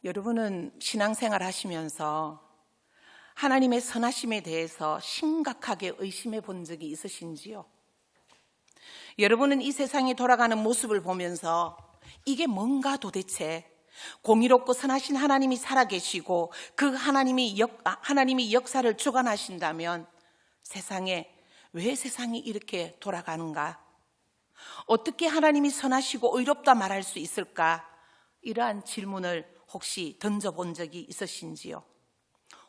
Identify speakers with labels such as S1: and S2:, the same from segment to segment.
S1: 여러분은 신앙생활 하시면서 하나님의 선하심에 대해서 심각하게 의심해 본 적이 있으신지요? 여러분은 이 세상이 돌아가는 모습을 보면서 이게 뭔가 도대체, 공의롭고 선하신 하나님이 살아계시고 그 하나님이 역사를 주관하신다면 왜 세상이 이렇게 돌아가는가? 어떻게 하나님이 선하시고 의롭다 말할 수 있을까? 이러한 질문을 혹시 던져본 적이 있으신지요?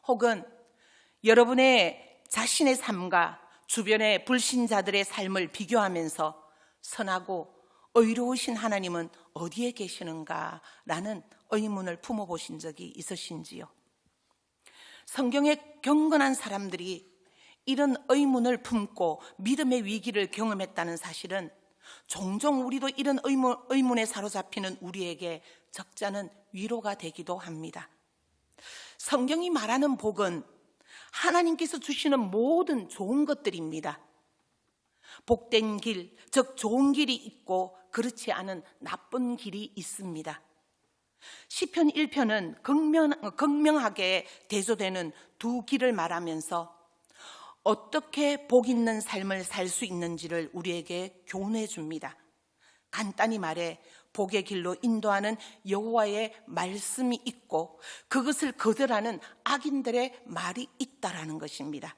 S1: 혹은 여러분의 자신의 삶과 주변의 불신자들의 삶을 비교하면서 선하고 의로우신 하나님은 어디에 계시는가라는 의문을 품어보신 적이 있으신지요? 성경의 경건한 사람들이 이런 의문을 품고 믿음의 위기를 경험했다는 사실은 종종 우리도 이런 의문에 사로잡히는 우리에게 적잖은 위로가 되기도 합니다. 성경이 말하는 복은 하나님께서 주시는 모든 좋은 것들입니다. 복된 길, 즉 좋은 길이 있고 그렇지 않은 나쁜 길이 있습니다. 시편 1편은 극명하게 대조되는 두 길을 말하면서 어떻게 복 있는 삶을 살 수 있는지를 우리에게 교훈해 줍니다. 간단히 말해 복의 길로 인도하는 여호와의 말씀이 있고 그것을 거절하는 악인들의 말이 있다라는 것입니다.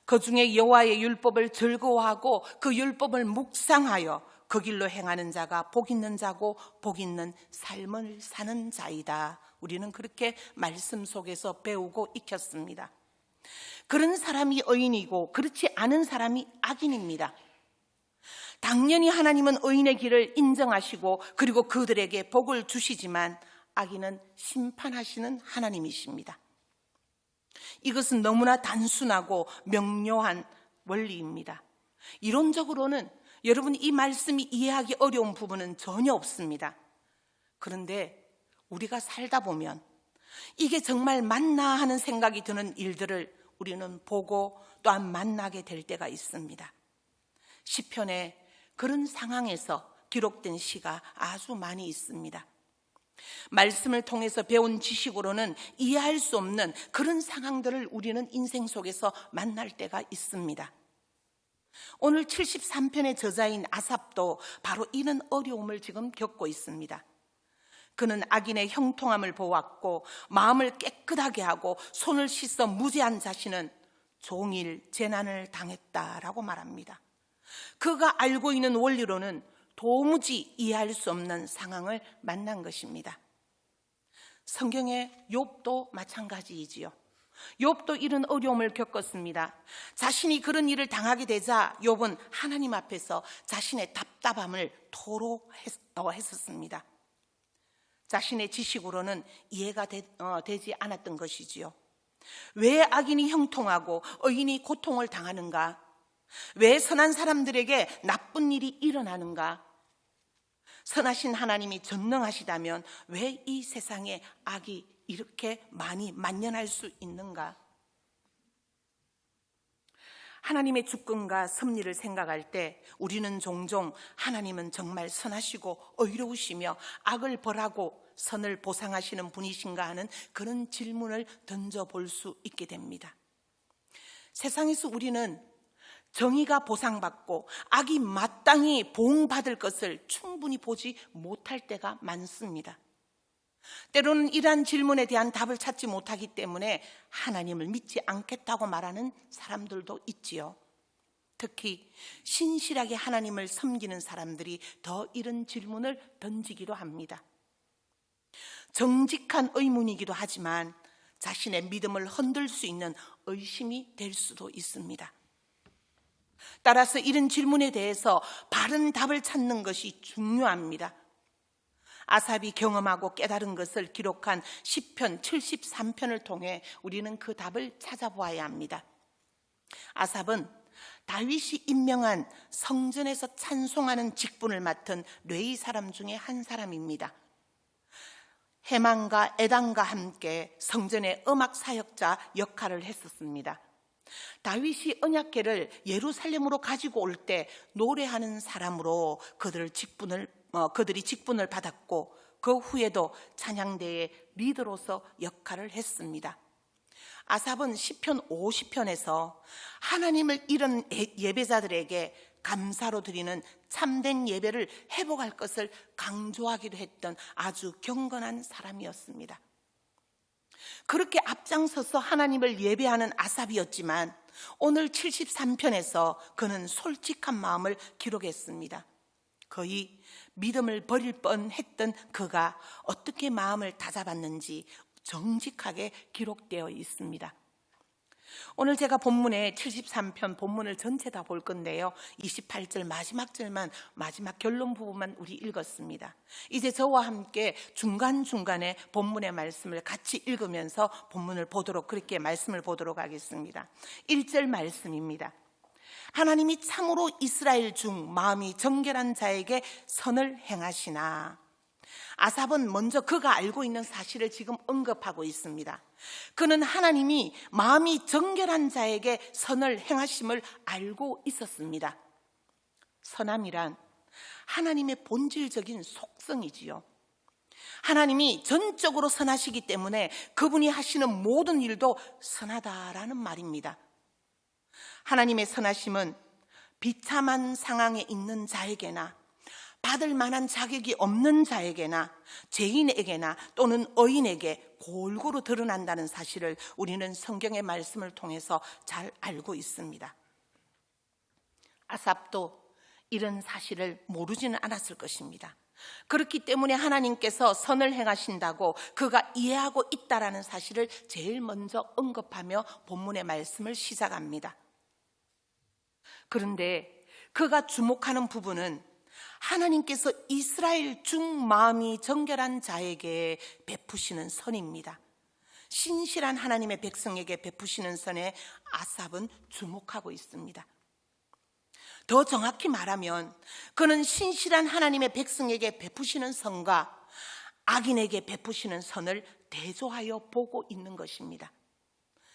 S1: 그중에 여호와의 율법을 즐거워하고 그 율법을 묵상하여 그 길로 행하는 자가 복 있는 자고 복 있는 삶을 사는 자이다. 우리는 그렇게 말씀 속에서 배우고 익혔습니다. 그런 사람이 의인이고 그렇지 않은 사람이 악인입니다. 당연히 하나님은 의인의 길을 인정하시고 그리고 그들에게 복을 주시지만 악인은 심판하시는 하나님이십니다. 이것은 너무나 단순하고 명료한 원리입니다. 이론적으로는 여러분 이 말씀이 이해하기 어려운 부분은 전혀 없습니다. 그런데 우리가 살다 보면 이게 정말 맞나 하는 생각이 드는 일들을 우리는 보고 또한 만나게 될 때가 있습니다. 시편에 그런 상황에서 기록된 시가 아주 많이 있습니다. 말씀을 통해서 배운 지식으로는 이해할 수 없는 그런 상황들을 우리는 인생 속에서 만날 때가 있습니다. 오늘 73편의 저자인 아삽도 바로 이런 어려움을 지금 겪고 있습니다. 그는 악인의 형통함을 보았고 마음을 깨끗하게 하고 손을 씻어 무죄한 자신은 종일 재난을 당했다라고 말합니다. 그가 알고 있는 원리로는 도무지 이해할 수 없는 상황을 만난 것입니다. 성경의 욥도 마찬가지이지요. 욥도 이런 어려움을 겪었습니다. 자신이 그런 일을 당하게 되자 욥은 하나님 앞에서 자신의 답답함을 토로했었습니다. 자신의 지식으로는 이해가 되지 않았던 것이지요. 왜 악인이 형통하고 의인이 고통을 당하는가? 왜 선한 사람들에게 나쁜 일이 일어나는가? 선하신 하나님이 전능하시다면 왜 이 세상에 악이 이렇게 많이 만연할 수 있는가? 하나님의 주권과 섭리를 생각할 때 우리는 종종 하나님은 정말 선하시고 의로우시며 악을 벌하고 선을 보상하시는 분이신가 하는 그런 질문을 던져볼 수 있게 됩니다. 세상에서 우리는 정의가 보상받고 악이 마땅히 보응받을 것을 충분히 보지 못할 때가 많습니다. 때로는 이러한 질문에 대한 답을 찾지 못하기 때문에 하나님을 믿지 않겠다고 말하는 사람들도 있지요. 특히 신실하게 하나님을 섬기는 사람들이 더 이런 질문을 던지기도 합니다. 정직한 의문이기도 하지만 자신의 믿음을 흔들 수 있는 의심이 될 수도 있습니다. 따라서 이런 질문에 대해서 바른 답을 찾는 것이 중요합니다. 아삽이 경험하고 깨달은 것을 기록한 시편 73편을 통해 우리는 그 답을 찾아보아야 합니다. 아삽은 다윗이 임명한 성전에서 찬송하는 직분을 맡은 레위 사람 중에 한 사람입니다. 헤만과 에단과 함께 성전의 음악 사역자 역할을 했었습니다. 다윗이 언약궤를 예루살렘으로 가지고 올 때 노래하는 사람으로 그들이 직분을 받았고 그 후에도 찬양대의 리더로서 역할을 했습니다. 아삽은 시편 50편에서 하나님을 잃은 예배자들에게 감사로 드리는 참된 예배를 회복할 것을 강조하기도 했던 아주 경건한 사람이었습니다. 그렇게 앞장서서 하나님을 예배하는 아삽이었지만 오늘 73편에서 그는 솔직한 마음을 기록했습니다. 거의 믿음을 버릴 뻔했던 그가 어떻게 마음을 다잡았는지 정직하게 기록되어 있습니다. 오늘 제가 본문의 73편 본문을 전체 다 볼 건데요. 28절 마지막 절만, 마지막 결론 부분만 우리 읽었습니다. 이제 저와 함께 중간중간에 본문의 말씀을 같이 읽으면서 본문을 보도록, 그렇게 말씀을 보도록 하겠습니다. 1절 말씀입니다. 하나님이 참으로 이스라엘 중 마음이 정결한 자에게 선을 행하시나. 아삽은 먼저 그가 알고 있는 사실을 지금 언급하고 있습니다. 그는 하나님이 마음이 정결한 자에게 선을 행하심을 알고 있었습니다. 선함이란 하나님의 본질적인 속성이지요. 하나님이 전적으로 선하시기 때문에 그분이 하시는 모든 일도 선하다라는 말입니다. 하나님의 선하심은 비참한 상황에 있는 자에게나 받을 만한 자격이 없는 자에게나 죄인에게나 또는 의인에게 골고루 드러난다는 사실을 우리는 성경의 말씀을 통해서 잘 알고 있습니다. 아삽도 이런 사실을 모르지는 않았을 것입니다. 그렇기 때문에 하나님께서 선을 행하신다고 그가 이해하고 있다라는 사실을 제일 먼저 언급하며 본문의 말씀을 시작합니다. 그런데 그가 주목하는 부분은 하나님께서 이스라엘 중 마음이 정결한 자에게 베푸시는 선입니다. 신실한 하나님의 백성에게 베푸시는 선에 아삽은 주목하고 있습니다. 더 정확히 말하면 그는 신실한 하나님의 백성에게 베푸시는 선과 악인에게 베푸시는 선을 대조하여 보고 있는 것입니다.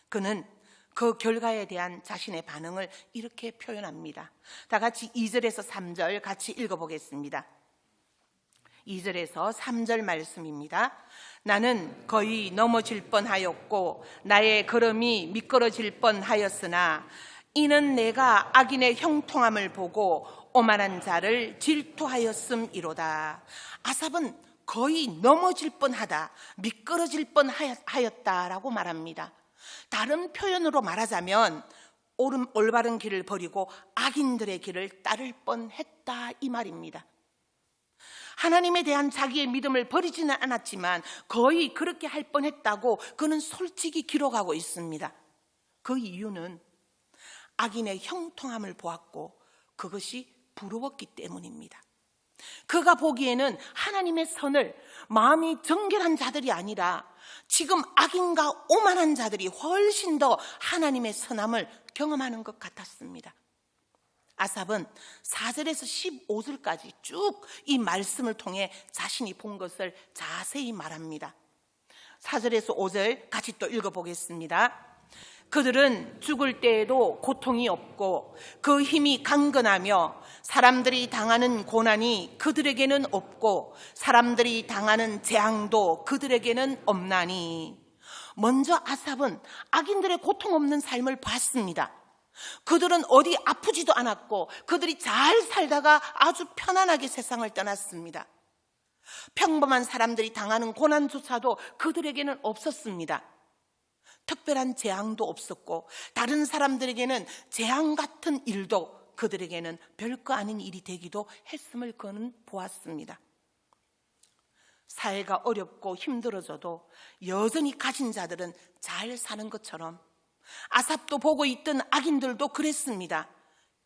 S1: 그는 그 결과에 대한 자신의 반응을 이렇게 표현합니다. 다 같이 2절에서 3절 같이 읽어보겠습니다. 2절에서 3절 말씀입니다. 나는 거의 넘어질 뻔하였고 나의 걸음이 미끄러질 뻔하였으나 이는 내가 악인의 형통함을 보고 오만한 자를 질투하였음이로다. 아삽은 거의 넘어질 뻔하다, 미끄러질 뻔하였다라고 말합니다. 다른 표현으로 말하자면 올바른 길을 버리고 악인들의 길을 따를 뻔했다 이 말입니다. 하나님에 대한 자기의 믿음을 버리지는 않았지만 거의 그렇게 할 뻔했다고 그는 솔직히 기록하고 있습니다. 그 이유는 악인의 형통함을 보았고 그것이 부러웠기 때문입니다. 그가 보기에는 하나님의 선을 마음이 정결한 자들이 아니라 지금 악인과 오만한 자들이 훨씬 더 하나님의 선함을 경험하는 것 같았습니다. 아삽은 4절에서 15절까지 쭉 이 말씀을 통해 자신이 본 것을 자세히 말합니다. 4절에서 5절 같이 또 읽어보겠습니다. 그들은 죽을 때에도 고통이 없고 그 힘이 강건하며 사람들이 당하는 고난이 그들에게는 없고 사람들이 당하는 재앙도 그들에게는 없나니. 먼저 아삽은 악인들의 고통 없는 삶을 봤습니다. 그들은 어디 아프지도 않았고 그들이 잘 살다가 아주 편안하게 세상을 떠났습니다. 평범한 사람들이 당하는 고난조차도 그들에게는 없었습니다. 특별한 재앙도 없었고 다른 사람들에게는 재앙 같은 일도 그들에게는 별거 아닌 일이 되기도 했음을 그는 보았습니다. 사회가 어렵고 힘들어져도 여전히 가진 자들은 잘 사는 것처럼 아삽도 보고 있던 악인들도 그랬습니다.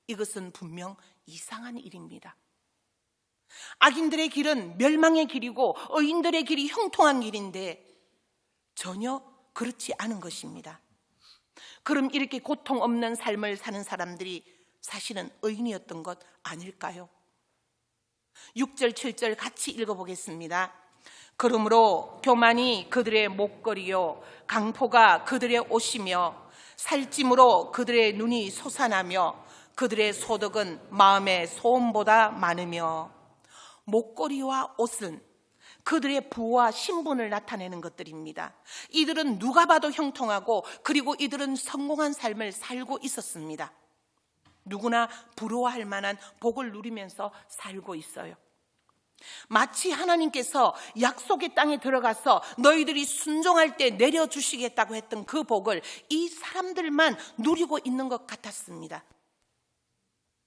S1: 이것은 분명 이상한 일입니다. 악인들의 길은 멸망의 길이고 의인들의 길이 형통한 길인데 전혀 그렇지 않은 것입니다. 그럼 이렇게 고통 없는 삶을 사는 사람들이 사실은 의인이었던 것 아닐까요? 6절 7절 같이 읽어보겠습니다. 그러므로 교만이 그들의 목걸이요 강포가 그들의 옷이며 살찜으로 그들의 눈이 솟아나며 그들의 소득은 마음의 소음보다 많으며. 목걸이와 옷은 그들의 부와 신분을 나타내는 것들입니다. 이들은 누가 봐도 형통하고 그리고 이들은 성공한 삶을 살고 있었습니다. 누구나 부러워할 만한 복을 누리면서 살고 있어요. 마치 하나님께서 약속의 땅에 들어가서 너희들이 순종할 때 내려주시겠다고 했던 그 복을 이 사람들만 누리고 있는 것 같았습니다.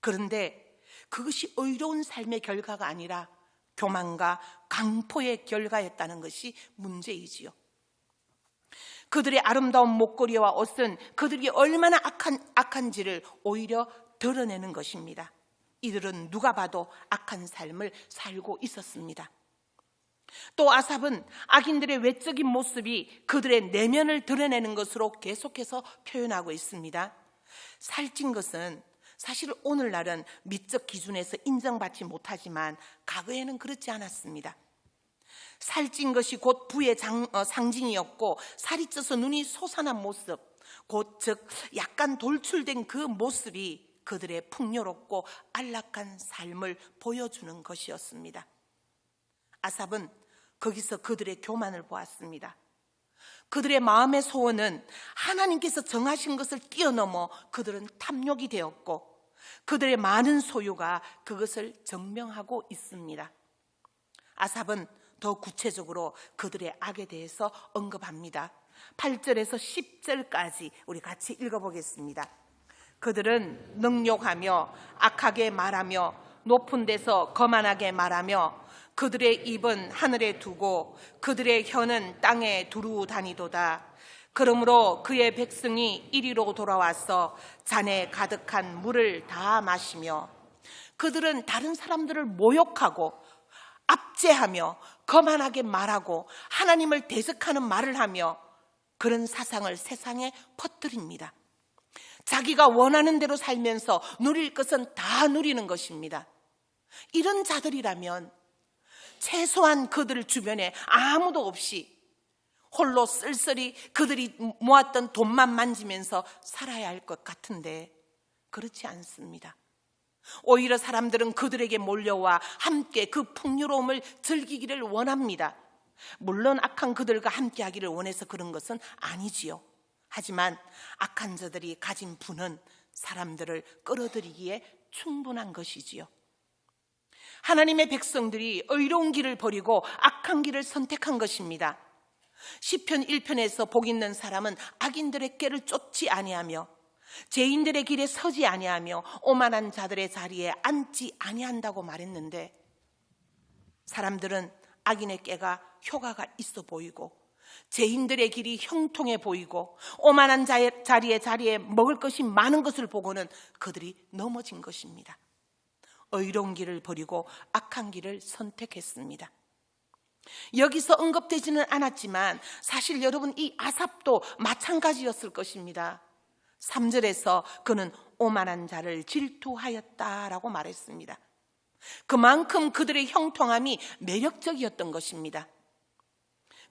S1: 그런데 그것이 의로운 삶의 결과가 아니라 교만과 강포의 결과였다는 것이 문제이지요. 그들의 아름다운 목걸이와 옷은 그들이 얼마나 악한지를 오히려 드러내는 것입니다. 이들은 누가 봐도 악한 삶을 살고 있었습니다. 또 아삽은 악인들의 외적인 모습이 그들의 내면을 드러내는 것으로 계속해서 표현하고 있습니다. 살찐 것은 사실 오늘날은 미적 기준에서 인정받지 못하지만 과거에는 그렇지 않았습니다. 살찐 것이 곧 부의 상징이었고 살이 쪄서 눈이 솟아난 모습, 즉 약간 돌출된 그 모습이 그들의 풍요롭고 안락한 삶을 보여주는 것이었습니다. 아삽은 거기서 그들의 교만을 보았습니다. 그들의 마음의 소원은 하나님께서 정하신 것을 뛰어넘어 그들은 탐욕이 되었고 그들의 많은 소유가 그것을 증명하고 있습니다. 아삽은 더 구체적으로 그들의 악에 대해서 언급합니다. 8절에서 10절까지 우리 같이 읽어보겠습니다. 그들은 능욕하며 악하게 말하며 높은 데서 거만하게 말하며 그들의 입은 하늘에 두고 그들의 혀는 땅에 두루 다니도다. 그러므로 그의 백성이 이리로 돌아와서 잔에 가득한 물을 다 마시며 그들은 다른 사람들을 모욕하고 압제하며 거만하게 말하고 하나님을 대적하는 말을 하며 그런 사상을 세상에 퍼뜨립니다. 자기가 원하는 대로 살면서 누릴 것은 다 누리는 것입니다. 이런 자들이라면 최소한 그들 주변에 아무도 없이 홀로 쓸쓸히 그들이 모았던 돈만 만지면서 살아야 할 것 같은데 그렇지 않습니다. 오히려 사람들은 그들에게 몰려와 함께 그 풍요로움을 즐기기를 원합니다. 물론 악한 그들과 함께 하기를 원해서 그런 것은 아니지요. 하지만 악한 자들이 가진 부는 사람들을 끌어들이기에 충분한 것이지요. 하나님의 백성들이 의로운 길을 버리고 악한 길을 선택한 것입니다. 시편 1편에서 복 있는 사람은 악인들의 꾀를 쫓지 아니하며 죄인들의 길에 서지 아니하며 오만한 자들의 자리에 앉지 아니한다고 말했는데 사람들은 악인의 꾀가 효과가 있어 보이고 죄인들의 길이 형통해 보이고 오만한 자리에 먹을 것이 많은 것을 보고는 그들이 넘어진 것입니다. 의로운 길을 버리고 악한 길을 선택했습니다. 여기서 언급되지는 않았지만 사실 여러분 이 아삽도 마찬가지였을 것입니다. 3절에서 그는 오만한 자를 질투하였다라고 말했습니다. 그만큼 그들의 형통함이 매력적이었던 것입니다.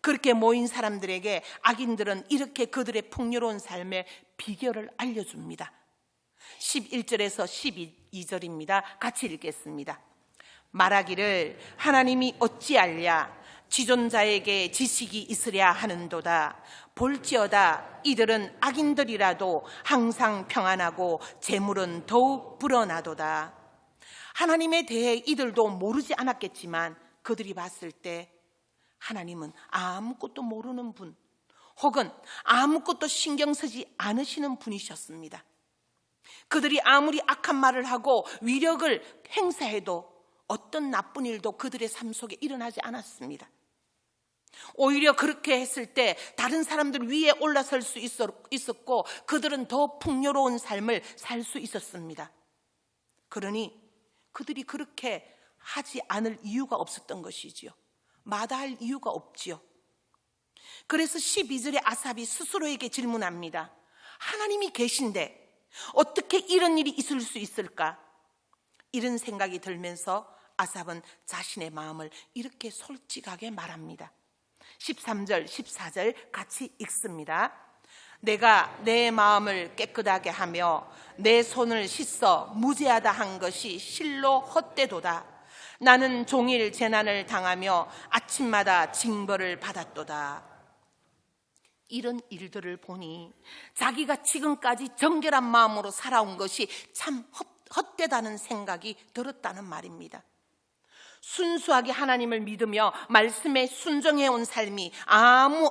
S1: 그렇게 모인 사람들에게 악인들은 이렇게 그들의 풍요로운 삶의 비결을 알려줍니다. 11절에서 12절입니다. 같이 읽겠습니다. 말하기를 하나님이 어찌 알랴 지존자에게 지식이 있으랴 하는도다. 볼지어다 이들은 악인들이라도 항상 평안하고 재물은 더욱 불어나도다. 하나님에 대해 이들도 모르지 않았겠지만 그들이 봤을 때 하나님은 아무것도 모르는 분 혹은 아무것도 신경 쓰지 않으시는 분이셨습니다. 그들이 아무리 악한 말을 하고 위력을 행사해도 어떤 나쁜 일도 그들의 삶 속에 일어나지 않았습니다. 오히려 그렇게 했을 때 다른 사람들 위에 올라설 수 있었고 그들은 더 풍요로운 삶을 살 수 있었습니다. 그러니 그들이 그렇게 하지 않을 이유가 없었던 것이지요. 마다할 이유가 없지요. 그래서 12절에 아삽이 스스로에게 질문합니다. 하나님이 계신데 어떻게 이런 일이 있을 수 있을까? 이런 생각이 들면서 아삽은 자신의 마음을 이렇게 솔직하게 말합니다. 13절, 14절 같이 읽습니다. 내가 내 마음을 깨끗하게 하며 내 손을 씻어 무죄하다 한 것이 실로 헛되도다. 나는 종일 재난을 당하며 아침마다 징벌을 받았도다. 이런 일들을 보니 자기가 지금까지 정결한 마음으로 살아온 것이 참 헛되다는 생각이 들었다는 말입니다. 순수하게 하나님을 믿으며 말씀에 순종해온 삶이 아무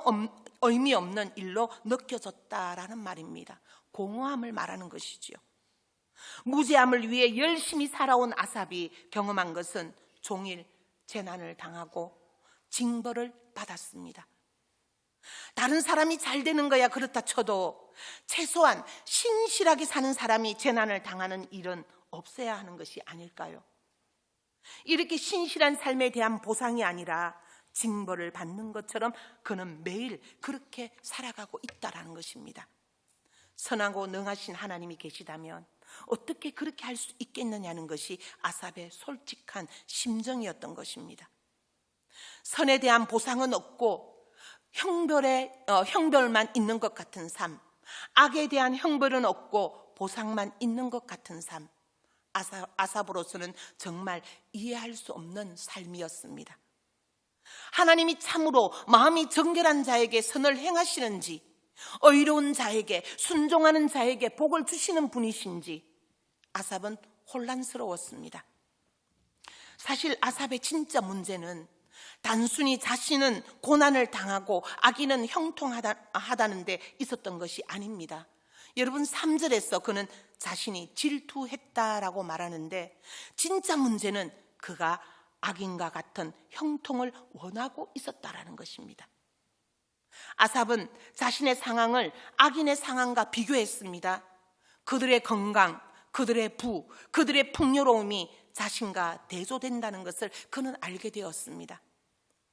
S1: 의미 없는 일로 느껴졌다라는 말입니다. 공허함을 말하는 것이지요. 무죄함을 위해 열심히 살아온 아삽이 경험한 것은 종일 재난을 당하고 징벌을 받았습니다. 다른 사람이 잘 되는 거야 그렇다 쳐도 최소한 신실하게 사는 사람이 재난을 당하는 일은 없어야 하는 것이 아닐까요? 이렇게 신실한 삶에 대한 보상이 아니라 징벌을 받는 것처럼 그는 매일 그렇게 살아가고 있다라는 것입니다. 선하고 능하신 하나님이 계시다면 어떻게 그렇게 할 수 있겠느냐는 것이 아삽의 솔직한 심정이었던 것입니다. 선에 대한 보상은 없고 형벌만 있는 것 같은 삶, 악에 대한 형벌은 없고 보상만 있는 것 같은 삶, 아삽으로서는 정말 이해할 수 없는 삶이었습니다. 하나님이 참으로 마음이 정결한 자에게 선을 행하시는지, 의로운 자에게, 순종하는 자에게 복을 주시는 분이신지 아삽은 혼란스러웠습니다. 사실 아삽의 진짜 문제는 단순히 자신은 고난을 당하고 악인은 형통하다는 데 있었던 것이 아닙니다. 여러분 3절에서 그는 자신이 질투했다라고 말하는데 진짜 문제는 그가 악인과 같은 형통을 원하고 있었다라는 것입니다. 아삽은 자신의 상황을 악인의 상황과 비교했습니다. 그들의 건강, 그들의 부, 그들의 풍요로움이 자신과 대조된다는 것을 그는 알게 되었습니다.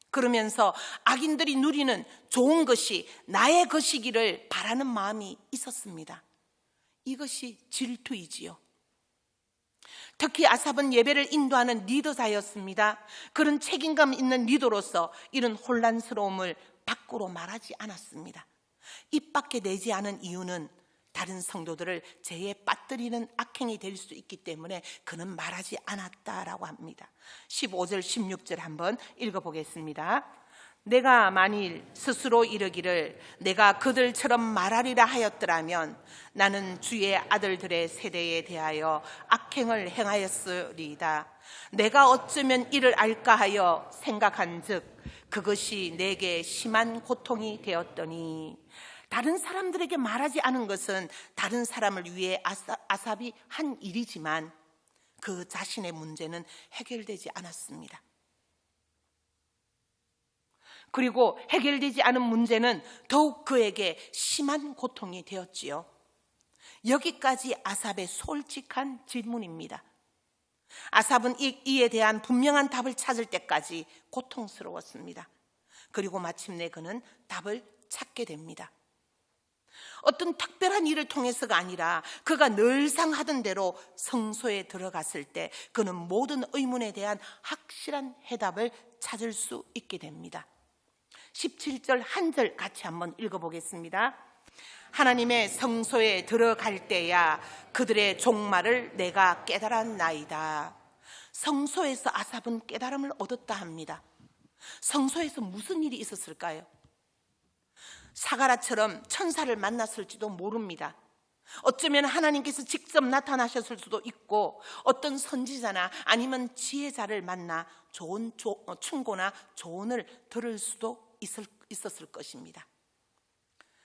S1: 그러면서 악인들이 누리는 좋은 것이 나의 것이기를 바라는 마음이 있었습니다. 이것이 질투이지요. 특히 아삽은 예배를 인도하는 리더자였습니다. 그런 책임감 있는 리더로서 이런 혼란스러움을 밖으로 말하지 않았습니다. 입 밖에 내지 않은 이유는 다른 성도들을 죄에 빠뜨리는 악행이 될 수 있기 때문에 그는 말하지 않았다라고 합니다. 15절 16절 한번 읽어보겠습니다. 내가 만일 스스로 이르기를 내가 그들처럼 말하리라 하였더라면 나는 주의 아들들의 세대에 대하여 악행을 행하였으리이다. 내가 어쩌면 이를 알까 하여 생각한즉 그것이 내게 심한 고통이 되었더니. 다른 사람들에게 말하지 않은 것은 다른 사람을 위해 아삽이 한 일이지만 그 자신의 문제는 해결되지 않았습니다. 그리고 해결되지 않은 문제는 더욱 그에게 심한 고통이 되었지요. 여기까지 아삽의 솔직한 질문입니다. 아삽은 이에 대한 분명한 답을 찾을 때까지 고통스러웠습니다. 그리고 마침내 그는 답을 찾게 됩니다. 어떤 특별한 일을 통해서가 아니라 그가 늘상 하던 대로 성소에 들어갔을 때 그는 모든 의문에 대한 확실한 해답을 찾을 수 있게 됩니다. 17절 한 절 같이 한번 읽어보겠습니다. 하나님의 성소에 들어갈 때야 그들의 종말을 내가 깨달았나이다. 성소에서 아삽은 깨달음을 얻었다 합니다. 성소에서 무슨 일이 있었을까요? 사가랴처럼 천사를 만났을지도 모릅니다. 어쩌면 하나님께서 직접 나타나셨을 수도 있고 어떤 선지자나 아니면 지혜자를 만나 좋은 충고나 조언을 들을 수도 있었을 것입니다.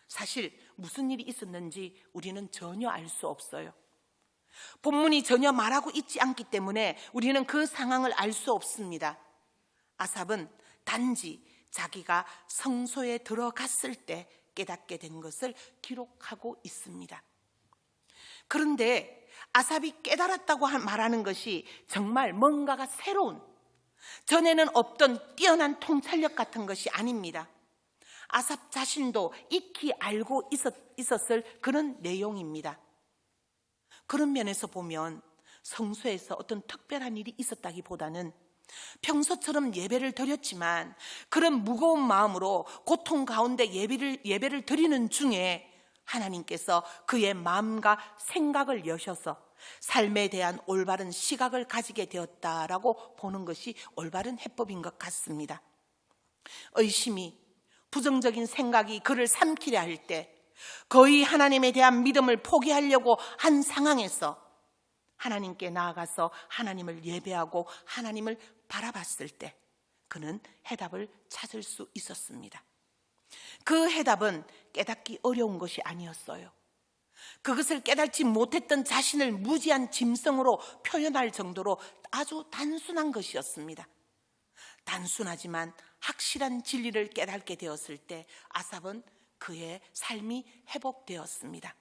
S1: 사실 무슨 일이 있었는지 우리는 전혀 알 수 없어요. 본문이 전혀 말하고 있지 않기 때문에 우리는 그 상황을 알 수 없습니다. 아삽은 단지 자기가 성소에 들어갔을 때 깨닫게 된 것을 기록하고 있습니다. 그런데 아삽이 깨달았다고 말하는 것이 정말 뭔가가 새로운, 전에는 없던 뛰어난 통찰력 같은 것이 아닙니다. 아삽 자신도 익히 알고 있었을 그런 내용입니다. 그런 면에서 보면 성소에서 어떤 특별한 일이 있었다기보다는 평소처럼 예배를 드렸지만 그런 무거운 마음으로 고통 가운데 예배를 드리는 중에 하나님께서 그의 마음과 생각을 여셔서 삶에 대한 올바른 시각을 가지게 되었다라고 보는 것이 올바른 해법인 것 같습니다. 의심이, 부정적인 생각이 그를 삼키려 할 때 거의 하나님에 대한 믿음을 포기하려고 한 상황에서 하나님께 나아가서 하나님을 예배하고 하나님을 바라봤을 때 그는 해답을 찾을 수 있었습니다. 그 해답은 깨닫기 어려운 것이 아니었어요. 그것을 깨닫지 못했던 자신을 무지한 짐승으로 표현할 정도로 아주 단순한 것이었습니다. 단순하지만 확실한 진리를 깨닫게 되었을 때 아삽은 그의 삶이 회복되었습니다.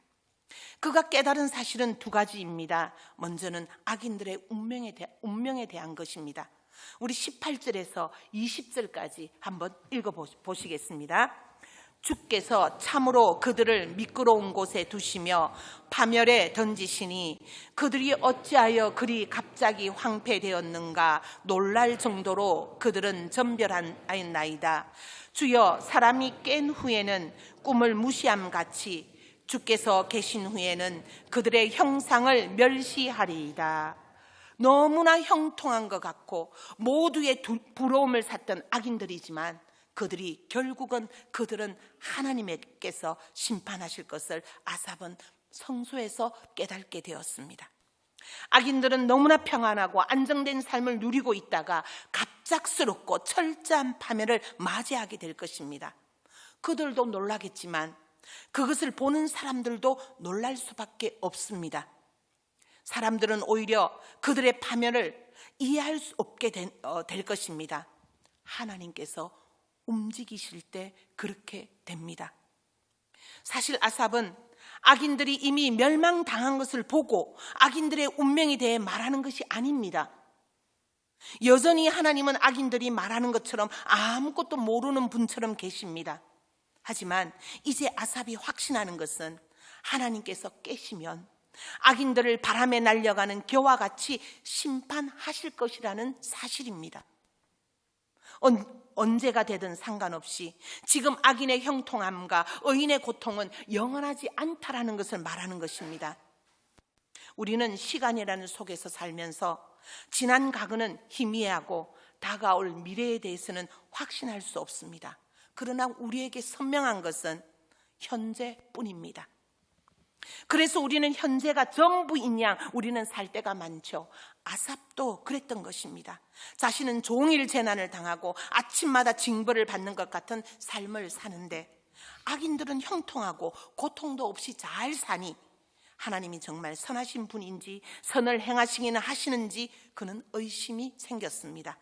S1: 그가 깨달은 사실은 두 가지입니다. 먼저는 악인들의 운명에 대한 것입니다. 우리 18절에서 20절까지 한번 읽어보시겠습니다. 주께서 참으로 그들을 미끄러운 곳에 두시며 파멸에 던지시니 그들이 어찌하여 그리 갑자기 황폐되었는가 놀랄 정도로 그들은 전별하였나이다. 주여, 사람이 깬 후에는 꿈을 무시함같이 주께서 계신 후에는 그들의 형상을 멸시하리이다. 너무나 형통한 것 같고 모두의 부러움을 샀던 악인들이지만 결국은 그들은 하나님께서 심판하실 것을 아삽은 성소에서 깨닫게 되었습니다. 악인들은 너무나 평안하고 안정된 삶을 누리고 있다가 갑작스럽고 철저한 파멸을 맞이하게 될 것입니다. 그들도 놀라겠지만 그것을 보는 사람들도 놀랄 수밖에 없습니다. 사람들은 오히려 그들의 파멸을 이해할 수 없게 될 것입니다. 하나님께서 움직이실 때 그렇게 됩니다. 사실 아삽은 악인들이 이미 멸망당한 것을 보고 악인들의 운명에 대해 말하는 것이 아닙니다. 여전히 하나님은 악인들이 말하는 것처럼 아무것도 모르는 분처럼 계십니다. 하지만 이제 아삽이 확신하는 것은 하나님께서 깨시면 악인들을 바람에 날려가는 겨와 같이 심판하실 것이라는 사실입니다. 언제가 되든 상관없이 지금 악인의 형통함과 의인의 고통은 영원하지 않다라는 것을 말하는 것입니다. 우리는 시간이라는 속에서 살면서 지난 과거는 희미하고 다가올 미래에 대해서는 확신할 수 없습니다. 그러나 우리에게 선명한 것은 현재뿐입니다. 그래서 우리는 현재가 전부인 양 우리는 살 때가 많죠. 아삽도 그랬던 것입니다. 자신은 종일 재난을 당하고 아침마다 징벌을 받는 것 같은 삶을 사는데 악인들은 형통하고 고통도 없이 잘 사니 하나님이 정말 선하신 분인지 선을 행하시기는 하시는지 그는 의심이 생겼습니다.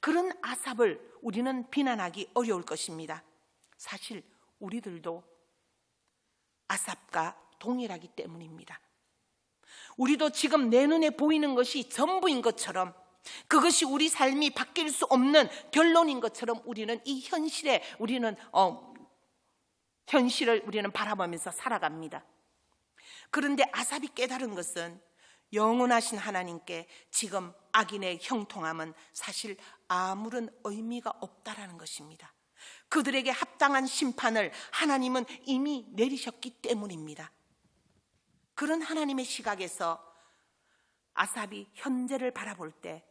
S1: 그런 아삽을 우리는 비난하기 어려울 것입니다. 사실 우리들도 아삽과 동일하기 때문입니다. 우리도 지금 내 눈에 보이는 것이 전부인 것처럼 그것이 우리 삶이 바뀔 수 없는 결론인 것처럼 우리는 이 현실을 우리는 바라보면서 살아갑니다. 그런데 아삽이 깨달은 것은 영원하신 하나님께 지금 악인의 형통함은 사실 아무런 의미가 없다라는 것입니다. 그들에게 합당한 심판을 하나님은 이미 내리셨기 때문입니다. 그런 하나님의 시각에서 아삽이 현재를 바라볼 때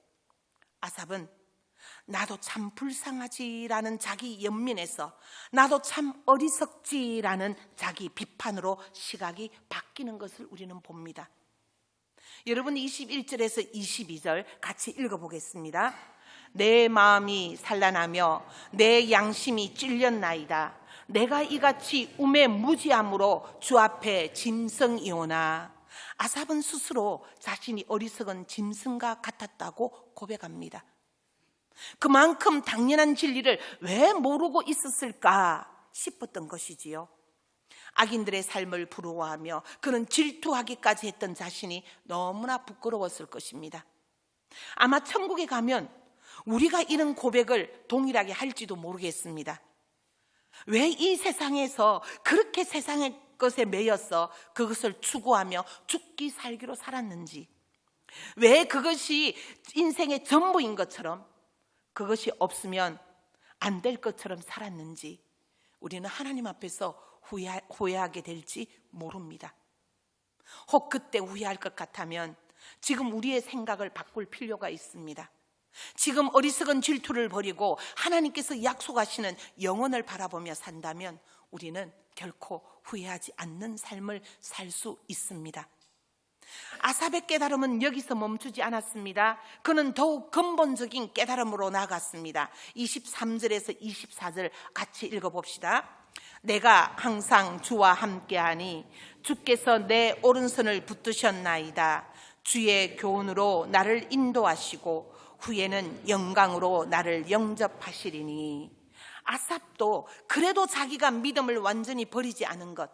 S1: 아삽은 나도 참 불쌍하지라는 자기 연민에서 나도 참 어리석지라는 자기 비판으로 시각이 바뀌는 것을 우리는 봅니다. 여러분 21절에서 22절 같이 읽어보겠습니다. 내 마음이 산란하며 내 양심이 찔렸나이다. 내가 이같이 우매 무지함으로 주 앞에 짐승이오나. 아삽은 스스로 자신이 어리석은 짐승과 같았다고 고백합니다. 그만큼 당연한 진리를 왜 모르고 있었을까 싶었던 것이지요. 악인들의 삶을 부러워하며 그는 질투하기까지 했던 자신이 너무나 부끄러웠을 것입니다. 아마 천국에 가면 우리가 이런 고백을 동일하게 할지도 모르겠습니다. 왜 이 세상에서 그렇게 세상의 것에 매여서 그것을 추구하며 죽기 살기로 살았는지, 왜 그것이 인생의 전부인 것처럼 그것이 없으면 안 될 것처럼 살았는지 우리는 하나님 앞에서 후회하게 될지 모릅니다. 혹 그때 후회할 것 같다면 지금 우리의 생각을 바꿀 필요가 있습니다. 지금 어리석은 질투를 버리고 하나님께서 약속하시는 영원을 바라보며 산다면 우리는 결코 후회하지 않는 삶을 살 수 있습니다. 아삽의 깨달음은 여기서 멈추지 않았습니다. 그는 더욱 근본적인 깨달음으로 나아갔습니다. 23절에서 24절 같이 읽어봅시다. 내가 항상 주와 함께하니 주께서 내 오른손을 붙드셨나이다. 주의 교훈으로 나를 인도하시고 후에는 영광으로 나를 영접하시리니. 아삽도 그래도 자기가 믿음을 완전히 버리지 않은 것,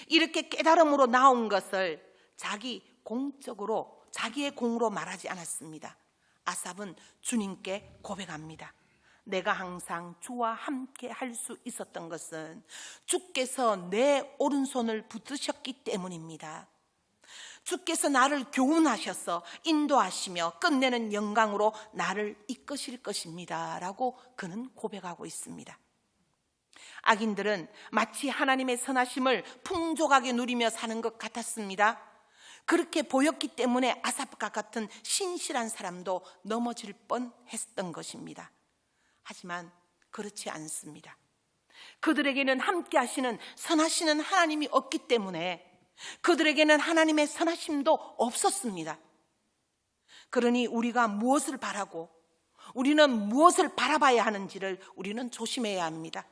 S1: 이렇게 깨달음으로 나온 것을 자기 공적으로 자기의 공으로 말하지 않았습니다. 아삽은 주님께 고백합니다. 내가 항상 주와 함께 할 수 있었던 것은 주께서 내 오른손을 붙드셨기 때문입니다. 주께서 나를 교훈하셔서 인도하시며 끝내는 영광으로 나를 이끄실 것입니다 라고 그는 고백하고 있습니다. 악인들은 마치 하나님의 선하심을 풍족하게 누리며 사는 것 같았습니다. 그렇게 보였기 때문에 아삽과 같은 신실한 사람도 넘어질 뻔했던 것입니다. 하지만 그렇지 않습니다. 그들에게는 함께 하시는 선하시는 하나님이 없기 때문에 그들에게는 하나님의 선하심도 없었습니다. 그러니 우리가 무엇을 바라고 우리는 무엇을 바라봐야 하는지를 우리는 조심해야 합니다.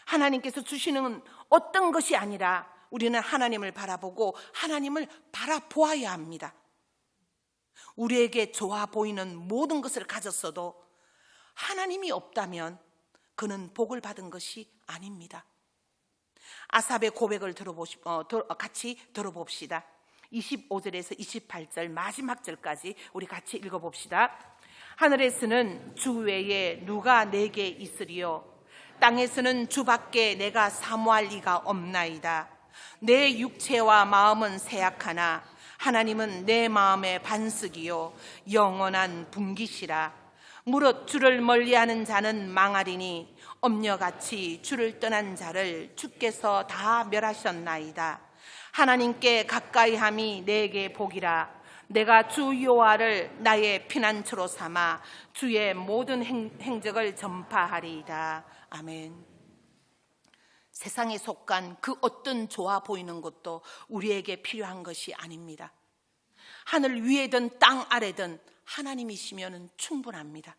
S1: 하나님께서 주시는 어떤 것이 아니라 우리는 하나님을 바라보고 하나님을 바라보아야 합니다. 우리에게 좋아 보이는 모든 것을 가졌어도 하나님이 없다면 그는 복을 받은 것이 아닙니다. 아삽의 고백을 같이 들어봅시다. 25절에서 28절 마지막 절까지 우리 같이 읽어봅시다. 하늘에서는 주 외에 누가 내게 있으리요? 땅에서는 주밖에 내가 사모할 리가 없나이다. 내 육체와 마음은 세약하나 하나님은 내 마음의 반석이요 영원한 분기시라. 무릇 주를 멀리하는 자는 망하리니 엄녀같이 주를 떠난 자를 주께서 다 멸하셨나이다. 하나님께 가까이함이 내게 복이라. 내가 주 여호와를 나의 피난처로 삼아 주의 모든 행적을 전파하리이다. 아멘. 세상에 속한 그 어떤 좋아 보이는 것도 우리에게 필요한 것이 아닙니다. 하늘 위에든 땅 아래든 하나님이시면 충분합니다.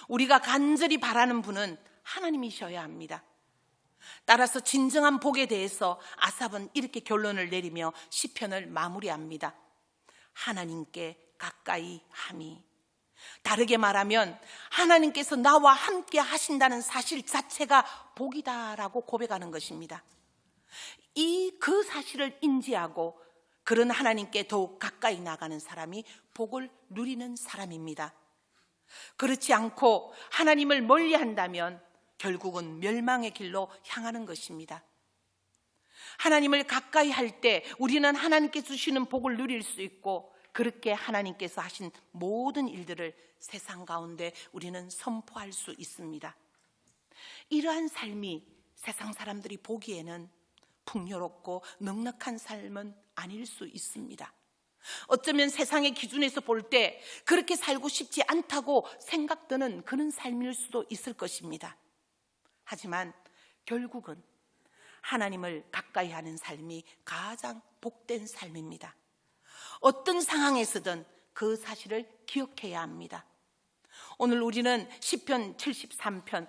S1: 우리가 간절히 바라는 분은 하나님이셔야 합니다. 따라서 진정한 복에 대해서 아삽은 이렇게 결론을 내리며 시편을 마무리합니다. 하나님께 가까이 함이. 다르게 말하면 하나님께서 나와 함께 하신다는 사실 자체가 복이다라고 고백하는 것입니다. 그 사실을 인지하고 그런 하나님께 더욱 가까이 나가는 사람이 복을 누리는 사람입니다. 그렇지 않고 하나님을 멀리한다면 결국은 멸망의 길로 향하는 것입니다. 하나님을 가까이 할 때 우리는 하나님께 주시는 복을 누릴 수 있고 그렇게 하나님께서 하신 모든 일들을 세상 가운데 우리는 선포할 수 있습니다. 이러한 삶이 세상 사람들이 보기에는 풍요롭고 넉넉한 삶은 아닐 수 있습니다. 어쩌면 세상의 기준에서 볼 때 그렇게 살고 싶지 않다고 생각되는 그런 삶일 수도 있을 것입니다. 하지만 결국은 하나님을 가까이 하는 삶이 가장 복된 삶입니다. 어떤 상황에서든 그 사실을 기억해야 합니다. 오늘 우리는 시편 73편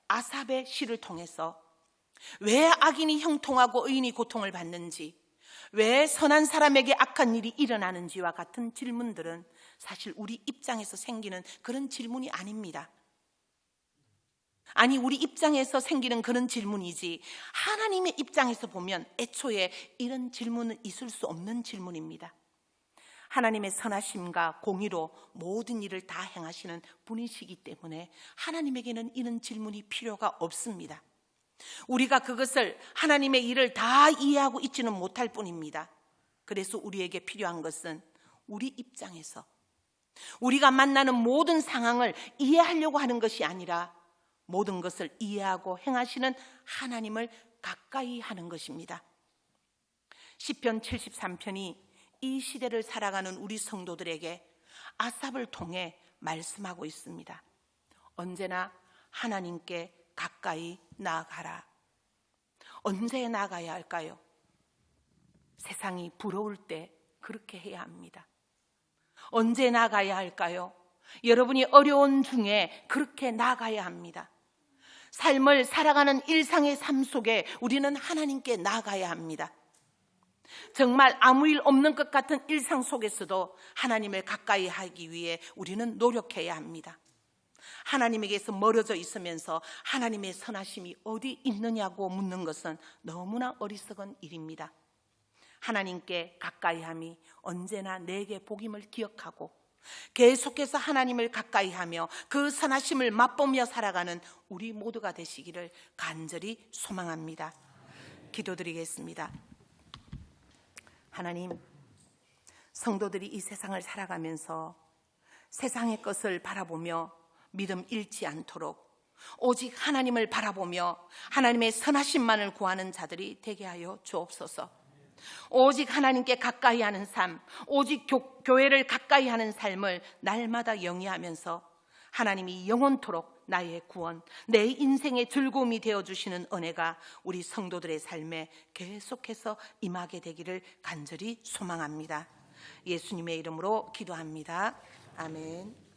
S1: 아삽의 시를 통해서 왜 악인이 형통하고 의인이 고통을 받는지, 왜 선한 사람에게 악한 일이 일어나는지와 같은 질문들은 사실 우리 입장에서 생기는 그런 질문이 아닙니다. 아니, 우리 입장에서 생기는 그런 질문이지 하나님의 입장에서 보면 애초에 이런 질문은 있을 수 없는 질문입니다. 하나님의 선하심과 공의로 모든 일을 다 행하시는 분이시기 때문에 하나님에게는 이런 질문이 필요가 없습니다. 우리가 그것을 하나님의 일을 다 이해하고 있지는 못할 뿐입니다. 그래서 우리에게 필요한 것은 우리 입장에서 우리가 만나는 모든 상황을 이해하려고 하는 것이 아니라 모든 것을 이해하고 행하시는 하나님을 가까이 하는 것입니다. 시편 73편이 이 시대를 살아가는 우리 성도들에게 아삽을 통해 말씀하고 있습니다. 언제나 하나님께 가까이 나아가라. 언제 나아가야 할까요? 세상이 부러울 때 그렇게 해야 합니다. 언제 나아가야 할까요? 여러분이 어려운 중에 그렇게 나아가야 합니다. 삶을 살아가는 일상의 삶 속에 우리는 하나님께 나아가야 합니다. 정말 아무 일 없는 것 같은 일상 속에서도 하나님을 가까이 하기 위해 우리는 노력해야 합니다. 하나님에게서 멀어져 있으면서 하나님의 선하심이 어디 있느냐고 묻는 것은 너무나 어리석은 일입니다. 하나님께 가까이함이 언제나 내게 복임을 기억하고 계속해서 하나님을 가까이하며 그 선하심을 맛보며 살아가는 우리 모두가 되시기를 간절히 소망합니다. 기도드리겠습니다. 하나님, 성도들이 이 세상을 살아가면서 세상의 것을 바라보며 믿음 잃지 않도록 오직 하나님을 바라보며 하나님의 선하심만을 구하는 자들이 되게 하여 주옵소서. 오직 하나님께 가까이 하는 삶, 오직 교회를 가까이 하는 삶을 날마다 영위하면서 하나님이 영원토록 나의 구원, 내 인생의 즐거움이 되어주시는 은혜가 우리 성도들의 삶에 계속해서 임하게 되기를 간절히 소망합니다. 예수님의 이름으로 기도합니다. 아멘.